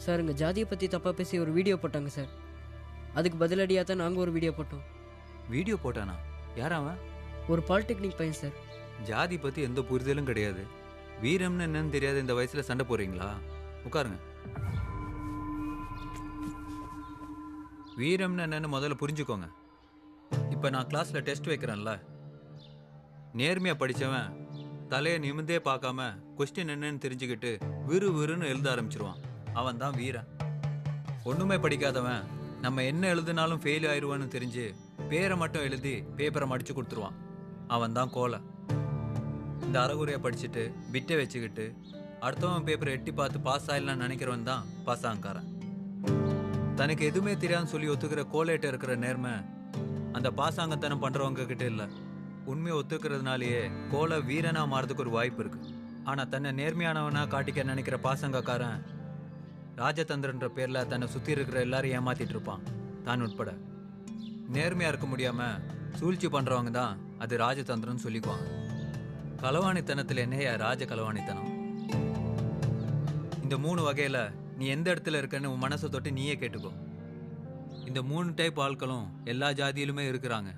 Sir எங்கள் ஜாதியை பற்றி தப்பாக பேசி ஒரு வீடியோ போட்டாங்க சார். அதுக்கு பதிலடியாக தான் நாங்கள் ஒரு வீடியோ போட்டோம். வீடியோ போட்டானா? யார் அவன்? ஒரு பாலிடெக்னிக் பையன் சார். ஜாதி பற்றி எந்த புரிதலும் கிடையாது. வீரம்னு என்னன்னு தெரியாத இந்த வயசில் சண்டை போடுறீங்களா? உட்காருங்க. வீரம்னு என்னன்னு முதல்ல புரிஞ்சுக்கோங்க. இப்போ நான் கிளாஸில் டெஸ்ட் வைக்கிறேன்ல, நேர்மையாக படித்தவன் தலையை நிமிந்தே பார்க்காம கொஸ்டின் என்னன்னு தெரிஞ்சுக்கிட்டு விறுவிறுன்னு எழுத ஆரம்பிச்சிருவான். அவன் தான் வீரன். ஒன்றுமே படிக்காதவன் நம்ம என்ன எழுதினாலும் ஃபெயில் ஆயிடுவான்னு தெரிஞ்சு பேரை மட்டும் எழுதி பேப்பரை மடித்து கொடுத்துருவான். அவன் தான் கோலை. இந்த அறகுறையை படிச்சுட்டு பிட்டை வச்சுக்கிட்டு அடுத்தவன் பேப்பரை எட்டி பார்த்து பாஸ் ஆயிடலான்னு நினைக்கிறவன் தான் பாசாங்காரன். தனக்கு எதுவுமே தெரியாதுன்னு சொல்லி ஒத்துக்கிற கோலேட்ட இருக்கிற நேர்மை அந்த பாசாங்கத்தனம் பண்ணுறவங்க கிட்ட இல்லை. உண்மையை ஒத்துக்கிறதுனாலேயே கோலை வீரனா மாறதுக்கு ஒரு வாய்ப்பு இருக்கு. ஆனால் தன்னை நேர்மையானவனா காட்டிக்க நினைக்கிற பாசங்கக்காரன் ராஜதந்திரன்ற பேரில் தன்னை சுற்றி இருக்கிற எல்லாரையும் ஏமாத்திட்டு இருப்பான், தான் உட்பட. நேர்மையாக இருக்க முடியாமல் சூழ்ச்சி பண்ணுறவங்க தான் அது ராஜதந்திரம்னு சொல்லிக்குவாங்க. களவாணித்தனத்தில் என்னையா ராஜ களவாணித்தனம்? இந்த 3 வகையில் நீ எந்த இடத்துல இருக்கன்னு உன் மனசை தொட்டு நீயே கேட்டுக்கோ. இந்த 3 டைப் ஆட்களும் எல்லா ஜாதியிலுமே இருக்கிறாங்க.